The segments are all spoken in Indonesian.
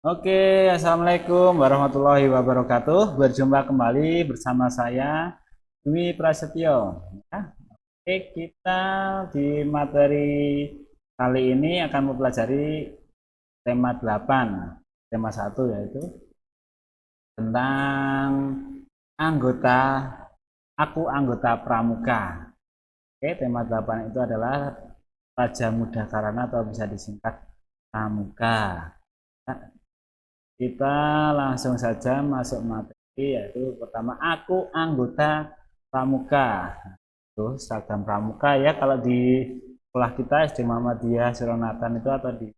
Oke, Assalamualaikum warahmatullahi wabarakatuh. Berjumpa kembali bersama saya, Dwi Prasetyo. Ya, oke, kita di materi kali ini akan mempelajari tema 8, tema satu yaitu tentang anggota, aku anggota pramuka. Oke, tema 8 itu adalah Raja Muda Karana atau bisa disingkat pramuka. Ya, kita langsung saja masuk materi yaitu pertama aku anggota pramuka. Tuh seragam pramuka ya kalau di sekolah kita SD Muhammadiyah Suronatan itu atau di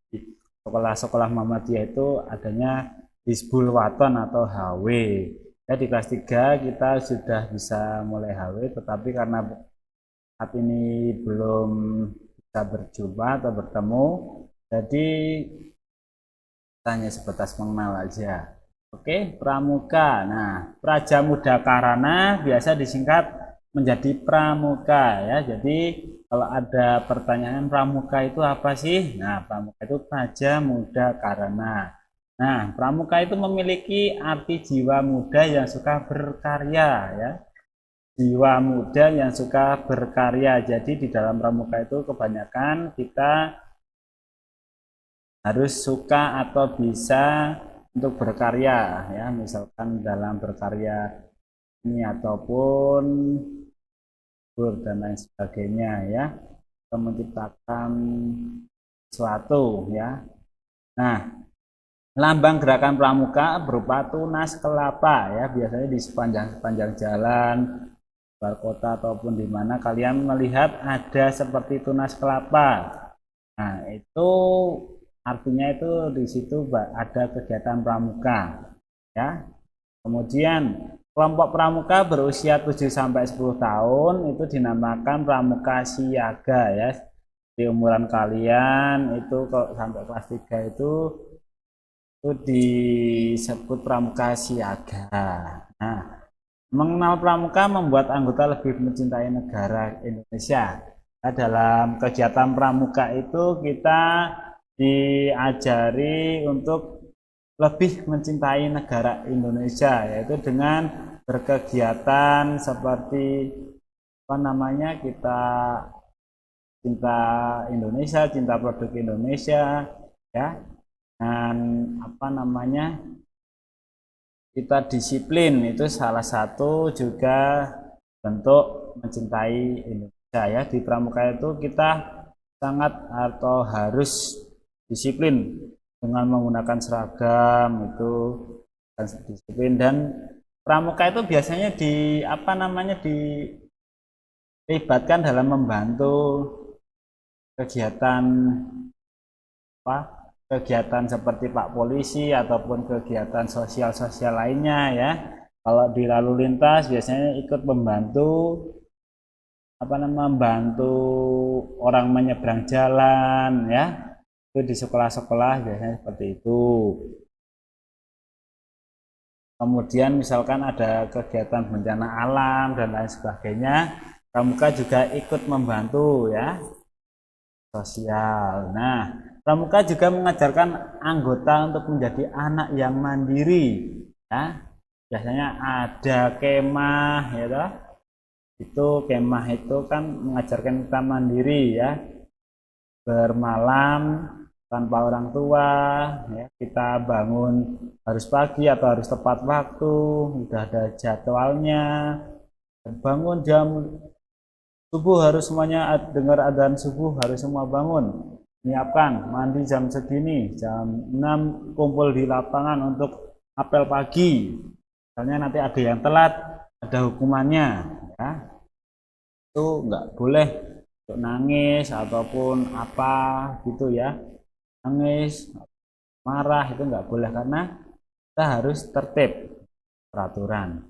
sekolah-sekolah Muhammadiyah itu adanya Hizbul Waton atau HW. Ya di kelas 3 kita sudah bisa mulai HW tetapi karena saat ini belum bisa berjumpa atau bertemu jadi hanya sebatas mengenal aja. Oke, pramuka. Nah, Praja Muda Karana biasa disingkat menjadi pramuka ya. Jadi kalau ada pertanyaan pramuka itu apa sih? Nah, pramuka itu Praja Muda Karana. Nah, pramuka itu memiliki arti jiwa muda yang suka berkarya ya. Jiwa muda yang suka berkarya. Jadi di dalam pramuka itu kebanyakan kita harus suka atau bisa untuk berkarya ya, misalkan dalam berkarya ini ataupun dan lain sebagainya ya, atau menciptakan sesuatu ya. Nah, lambang gerakan pramuka berupa tunas kelapa ya, biasanya di sepanjang jalan luar kota ataupun di mana kalian melihat ada seperti tunas kelapa. Nah, itu artinya itu di situ ada kegiatan pramuka ya. Kemudian kelompok pramuka berusia 7 sampai 10 tahun itu dinamakan pramuka siaga ya. Di umuran kalian itu kalau sampai kelas 3 itu disebut pramuka siaga. Nah, mengenal pramuka membuat anggota lebih mencintai negara Indonesia. Nah, dalam kegiatan pramuka itu kita diajari untuk lebih mencintai negara Indonesia, yaitu dengan berkegiatan seperti apa namanya kita cinta Indonesia, cinta produk Indonesia, ya, dan apa namanya kita disiplin itu salah satu juga bentuk mencintai Indonesia ya. Di pramuka itu kita sangat atau harus disiplin dengan menggunakan seragam itu disiplin. Dan pramuka itu biasanya di apa namanya dilibatkan dalam membantu kegiatan apa kegiatan seperti Pak Polisi ataupun kegiatan sosial-sosial lainnya ya. Kalau di lalu lintas biasanya ikut membantu apa namanya membantu orang menyeberang jalan ya. Itu di sekolah-sekolah biasanya seperti itu. Kemudian misalkan ada kegiatan bencana alam dan lain sebagainya, pramuka juga ikut membantu ya, sosial. Nah, pramuka juga mengajarkan anggota untuk menjadi anak yang mandiri ya. Biasanya ada kemah ya toh. Itu kemah itu kan mengajarkan kita mandiri ya, bermalam tanpa orang tua ya. Kita bangun harus pagi atau harus tepat waktu, udah ada jadwalnya. Dan bangun jam subuh harus semuanya dengar adzan subuh harus semua bangun, menyiapkan mandi jam segini, jam 6 kumpul di lapangan untuk apel pagi. Misalnya nanti ada yang telat, ada hukumannya ya. Itu nggak boleh untuk nangis ataupun apa gitu ya, nangis marah itu nggak boleh karena kita harus tertib peraturan.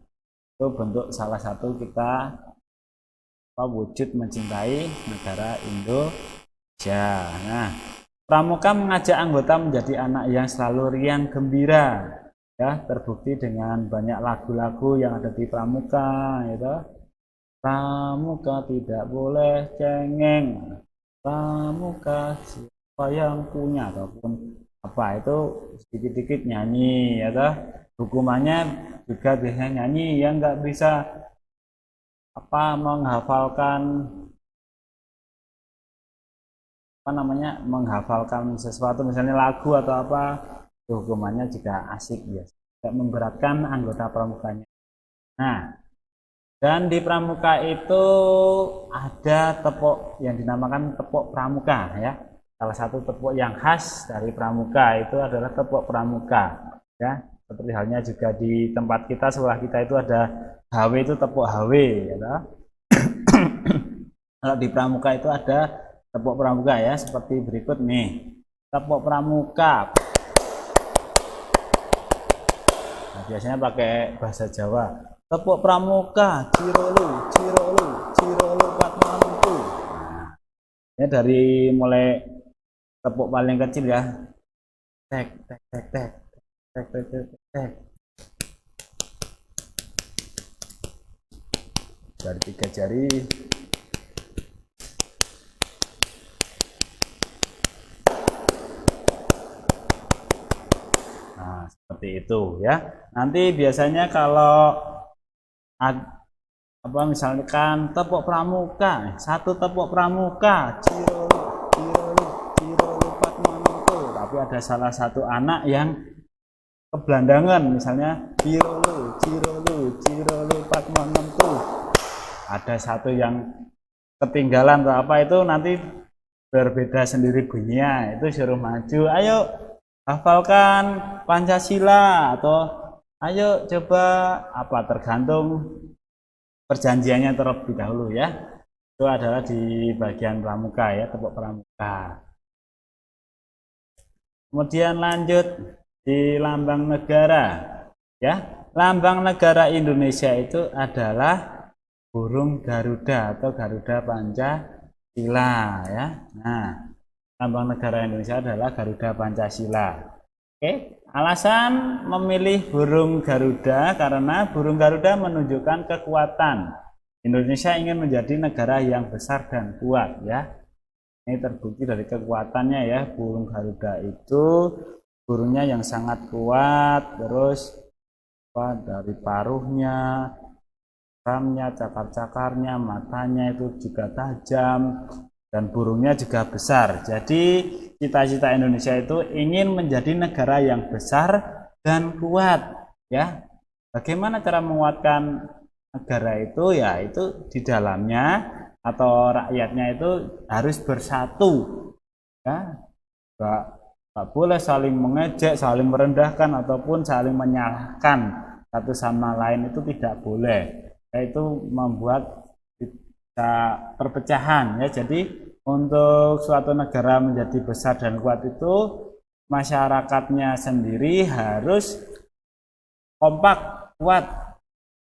Itu bentuk salah satu kita wujud mencintai negara Indonesia. Nah, pramuka mengajak anggota menjadi anak yang selalu riang gembira ya, terbukti dengan banyak lagu-lagu yang ada di pramuka gitu. Pramuka tidak boleh cengeng, pramuka siapa yang punya ataupun apa itu sedikit-sedikit nyanyi, ya toh. Hukumannya juga biasanya nyanyi, yang nggak bisa apa menghafalkan menghafalkan sesuatu, misalnya lagu atau apa, hukumannya juga asik biasa, tidak memberatkan anggota pramukanya. Nah, dan di pramuka itu ada tepuk yang dinamakan tepuk pramuka, ya. Salah satu tepuk yang khas dari pramuka itu adalah tepuk pramuka, ya. Seperti halnya juga di tempat kita, sebelah kita itu ada HW, itu tepuk HW, ya. Kalau di pramuka itu ada tepuk pramuka, ya, seperti berikut nih. Tepuk pramuka. Nah, biasanya pakai bahasa Jawa. Tepuk pramuka, cirolu, cirolu, cirolu patmantu. Nah, ini dari mulai tepuk paling kecil, ya. Tek, tek, tek, tek, tek, tek, tek, tek. Dari 3 jari. Nah, seperti itu, ya. Nanti biasanya kalau apa misalkan tepuk pramuka, satu tepuk pramuka, cirolu, cirolu, cirolu patmantu, tapi ada salah satu anak yang kebelandangan, misalnya cirolu, cirolu, cirolu patmantu, ada satu yang ketinggalan atau apa, itu nanti berbeda sendiri bunyinya, itu suruh maju, ayo hafalkan Pancasila, atau ayo coba apa, tergantung perjanjiannya terlebih dahulu, ya. Itu adalah di bagian pramuka, ya, tepuk pramuka. Kemudian lanjut di lambang negara, ya. Lambang negara Indonesia itu adalah burung Garuda atau Garuda Pancasila, ya. Nah, lambang negara Indonesia adalah Garuda Pancasila. Oke, alasan memilih burung Garuda karena burung Garuda menunjukkan kekuatan. Indonesia ingin menjadi negara yang besar dan kuat, ya. Ini terbukti dari kekuatannya, ya. Burung Garuda itu burungnya yang sangat kuat, terus apa, dari paruhnya, ramnya, cakar-cakarnya, matanya itu juga tajam, dan burungnya juga besar. Jadi cita-cita Indonesia itu ingin menjadi negara yang besar dan kuat, ya. Bagaimana cara menguatkan negara itu? Ya, itu di dalamnya atau rakyatnya itu harus bersatu, ya. Nggak boleh saling mengejek, saling merendahkan, ataupun saling menyalahkan satu sama lain, itu tidak boleh. Yaitu membuat perpecahan, ya. Jadi untuk suatu negara menjadi besar dan kuat itu masyarakatnya sendiri harus kompak, kuat,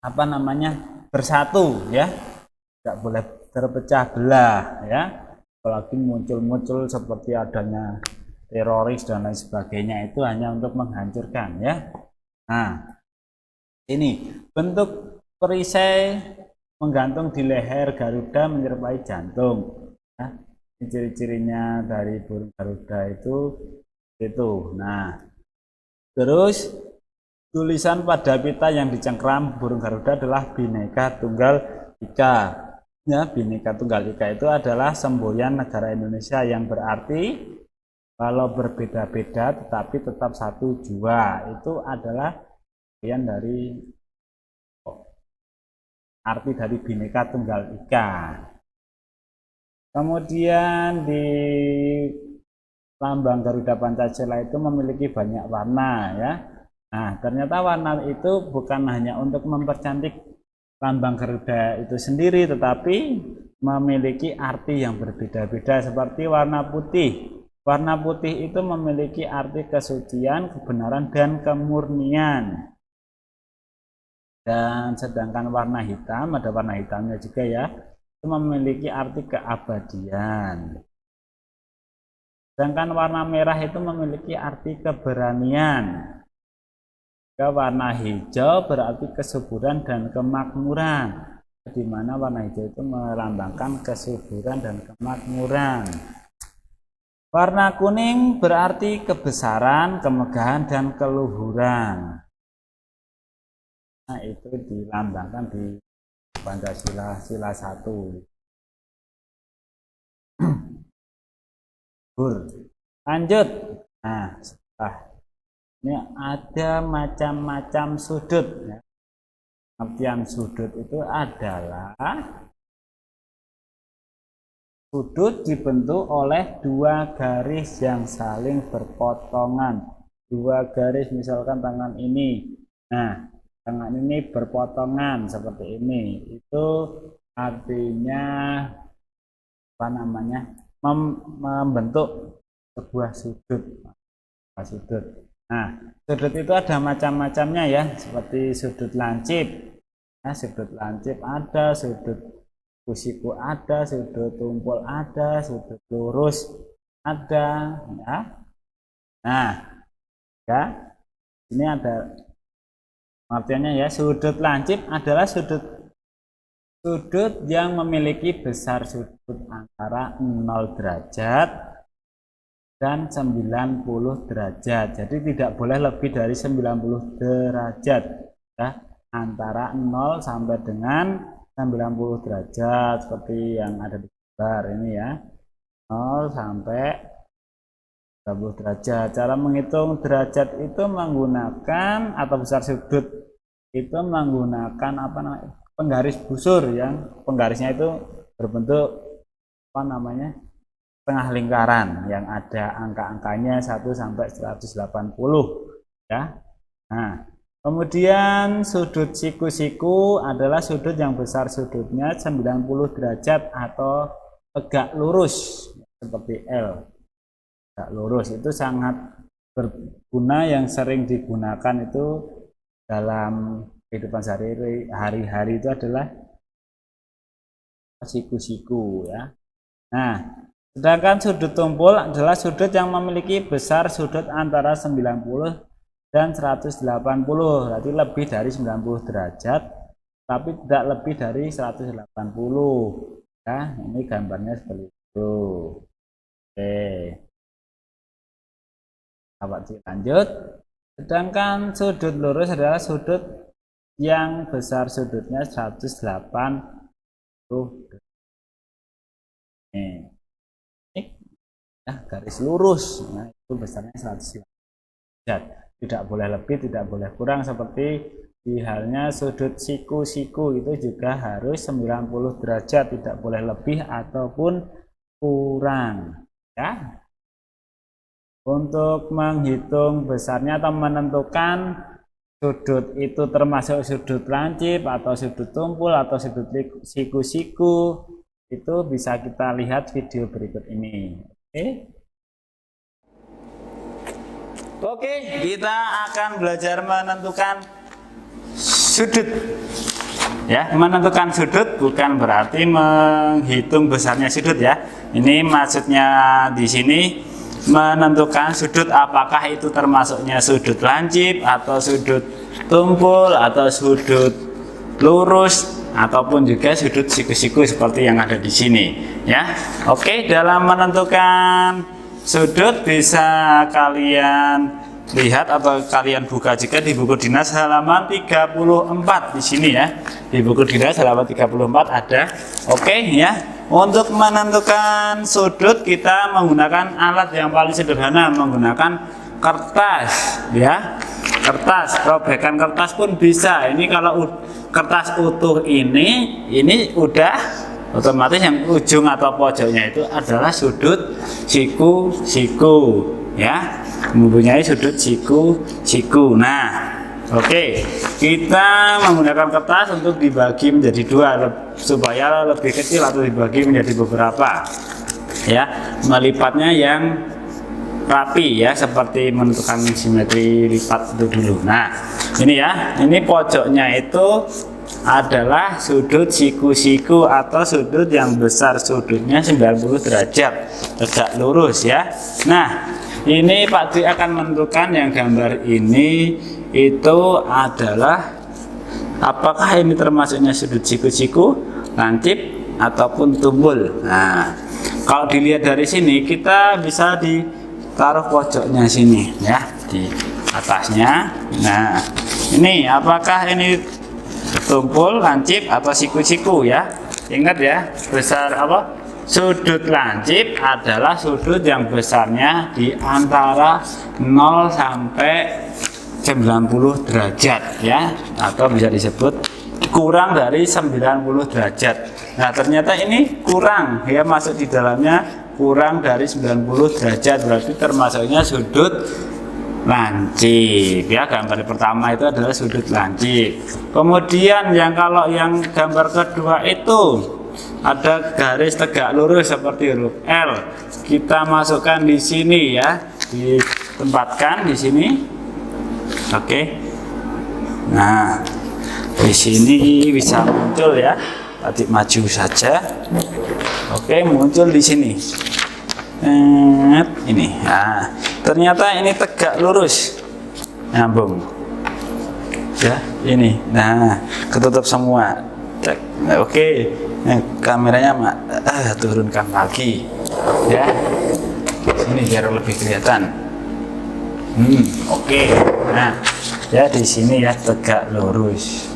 apa namanya, bersatu, ya. Tidak boleh terpecah belah, ya. Apalagi muncul-muncul seperti adanya teroris dan lain sebagainya, itu hanya untuk menghancurkan, ya. Nah, ini bentuk perisai menggantung di leher Garuda menyerupai jantung. Nah, ciri-cirinya dari burung Garuda itu. Nah, terus tulisan pada pita yang dicengkram burung Garuda adalah Bhinneka Tunggal Ika. Ya, Bhinneka Tunggal Ika itu adalah semboyan negara Indonesia, yang berarti kalau berbeda-beda tetapi tetap satu jua. Itu adalah bagian dari arti dari Bhinneka Tunggal Ika. Kemudian di lambang Garuda Pancasila itu memiliki banyak warna, ya. Nah, ternyata warna itu bukan hanya untuk mempercantik lambang Garuda itu sendiri, tetapi memiliki arti yang berbeda-beda, seperti warna putih. Warna putih itu memiliki arti kesucian, kebenaran, dan kemurnian. Dan sedangkan warna hitam, ada warna hitamnya juga, ya, itu memiliki arti keabadian. Sedangkan warna merah itu memiliki arti keberanian. Warna hijau berarti kesuburan dan kemakmuran, di mana warna hijau itu melambangkan kesuburan dan kemakmuran. Warna kuning berarti kebesaran, kemegahan, dan keluhuran. Nah, itu dilambangkan di Pancasila sila 1. Lanjut. Nah, setelah ini ada macam-macam sudut. Artian sudut itu adalah sudut dibentuk oleh dua garis yang saling berpotongan. Dua garis, misalkan tangan ini. Nah, tangan ini berpotongan seperti ini. Itu artinya apa namanya? Membentuk sebuah sudut. Nah, sudut itu ada macam-macamnya ya, seperti sudut lancip. Nah, sudut lancip ada, sudut kusiku ada, sudut tumpul ada, sudut lurus ada, ya. Nah, ya, ini ada artinya ya. Sudut lancip adalah sudut yang memiliki besar sudut antara 0 derajat dan 90 derajat. Jadi tidak boleh lebih dari 90 derajat, ya, antara 0 sampai dengan 90 derajat seperti yang ada di gambar ini ya. 0 sampai 90 derajat. Cara menghitung derajat itu menggunakan, atau besar sudut itu menggunakan apa namanya, penggaris busur, yang penggarisnya itu berbentuk apa namanya, setengah lingkaran yang ada angka-angkanya 1 sampai 180 ya. Nah, kemudian sudut siku-siku adalah sudut yang besar sudutnya 90 derajat atau tegak lurus seperti L. Tegak lurus itu sangat berguna, yang sering digunakan itu dalam kehidupan sehari-hari itu adalah siku-siku ya. Nah, sedangkan sudut tumpul adalah sudut yang memiliki besar sudut antara 90 dan 180, berarti lebih dari 90 derajat tapi tidak lebih dari 180 ya. Ini gambarnya seperti itu. Oke, lanjut. Sedangkan sudut lurus adalah sudut yang besar sudutnya 180. Ini ya, garis lurus. Nah, itu besarnya 180 derajat. Tidak boleh lebih, tidak boleh kurang. Seperti di halnya sudut siku-siku itu juga harus 90 derajat, tidak boleh lebih ataupun kurang ya. Untuk menghitung besarnya atau menentukan sudut itu termasuk sudut lancip atau sudut tumpul atau sudut siku-siku, itu bisa kita lihat video berikut ini. Oke, kita akan belajar menentukan sudut. Ya, menentukan sudut bukan berarti menghitung besarnya sudut ya. Ini maksudnya di sini menentukan sudut, apakah itu termasuknya sudut lancip atau sudut tumpul atau sudut lurus ataupun juga sudut siku-siku seperti yang ada di sini ya. Oke, dalam menentukan sudut bisa kalian lihat atau kalian buka juga di buku dinas halaman 34 di sini ya. Di buku dinas halaman 34 ada. Oke ya. Untuk menentukan sudut kita menggunakan alat yang paling sederhana, menggunakan kertas ya. Kertas, robekan kertas pun bisa. Ini kalau kertas utuh ini udah otomatis yang ujung atau pojoknya itu adalah sudut siku-siku ya, mempunyai sudut siku-siku. Nah, oke, kita menggunakan kertas untuk dibagi menjadi dua supaya lebih kecil atau dibagi menjadi beberapa ya, melipatnya yang rapi ya, seperti menentukan simetri lipat itu dulu. Nah, ini ya, ini pojoknya itu adalah sudut siku-siku atau sudut yang besar sudutnya 90 derajat tegak lurus ya. Nah, ini Pak Dwi akan menentukan yang gambar ini itu adalah apakah ini termasuknya sudut siku-siku, lancip ataupun tumpul. Nah, Kalau dilihat dari sini, kita bisa ditaruh pojoknya sini ya, di atasnya. Nah, ini apakah ini tumpul, lancip atau siku-siku ya? Ingat ya, besar apa? Sudut lancip adalah sudut yang besarnya di antara 0 sampai 90 derajat ya, atau bisa disebut kurang dari 90 derajat. Nah, ternyata ini kurang ya, masuk di dalamnya kurang dari 90 derajat, berarti termasuknya sudut lancip ya. Gambar pertama itu adalah sudut lancip. Kemudian kalau yang gambar kedua itu ada garis tegak lurus seperti huruf L. Kita masukkan di sini ya, ditempatkan di sini. Oke. Nah, di sini bisa muncul ya. Tadi maju saja. Oke, muncul di sini. Ini. Nah, ternyata ini tegak lurus. Nyambung. Ya, ini. Nah, ketutup semua. Cek. Nah, oke. Nah, kameranya turunkan lagi. Ya. Sini biar lebih kelihatan. Oke. Nah, ya di sini ya tegak lurus.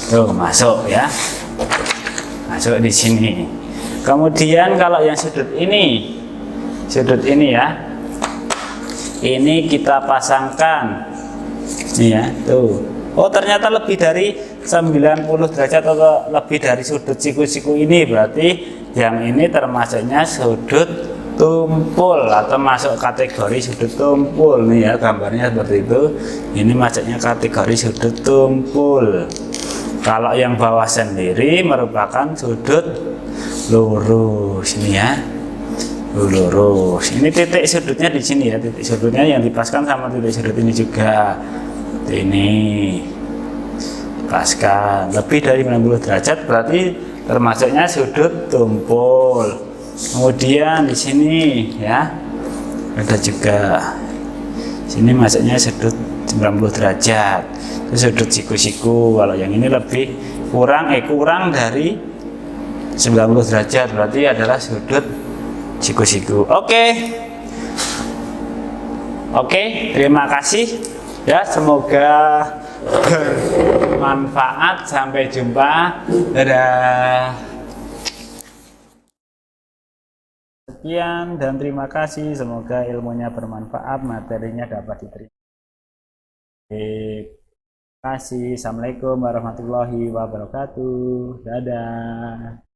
Tuh, masuk ya. Masuk di sini. Kemudian kalau yang sudut ini ya, ini kita pasangkan nih ya, tuh. Oh, ternyata lebih dari 90 derajat atau lebih dari sudut siku-siku ini, berarti yang ini termasuknya sudut tumpul atau masuk kategori sudut tumpul nih ya, gambarnya seperti itu. Ini masuknya kategori sudut tumpul. Kalau yang bawah sendiri merupakan sudut lurus ini ya, lurus. Ini titik sudutnya di sini ya, titik sudutnya yang dipaskan sama titik sudut ini juga. Ini dipaskan lebih dari 90 derajat, berarti termasuknya sudut tumpul. Kemudian di sini ya ada juga, sini masuknya sudut 90 derajat, itu sudut siku-siku. Kalau yang ini lebih kurang dari 90 derajat, berarti adalah sudut siku-siku. Oke, terima kasih ya, semoga bermanfaat. Sampai jumpa, dadah. Sekian dan terima kasih, semoga ilmunya bermanfaat, materinya dapat diterima. Terima kasih. Assalamualaikum warahmatullahi wabarakatuh. Dadah.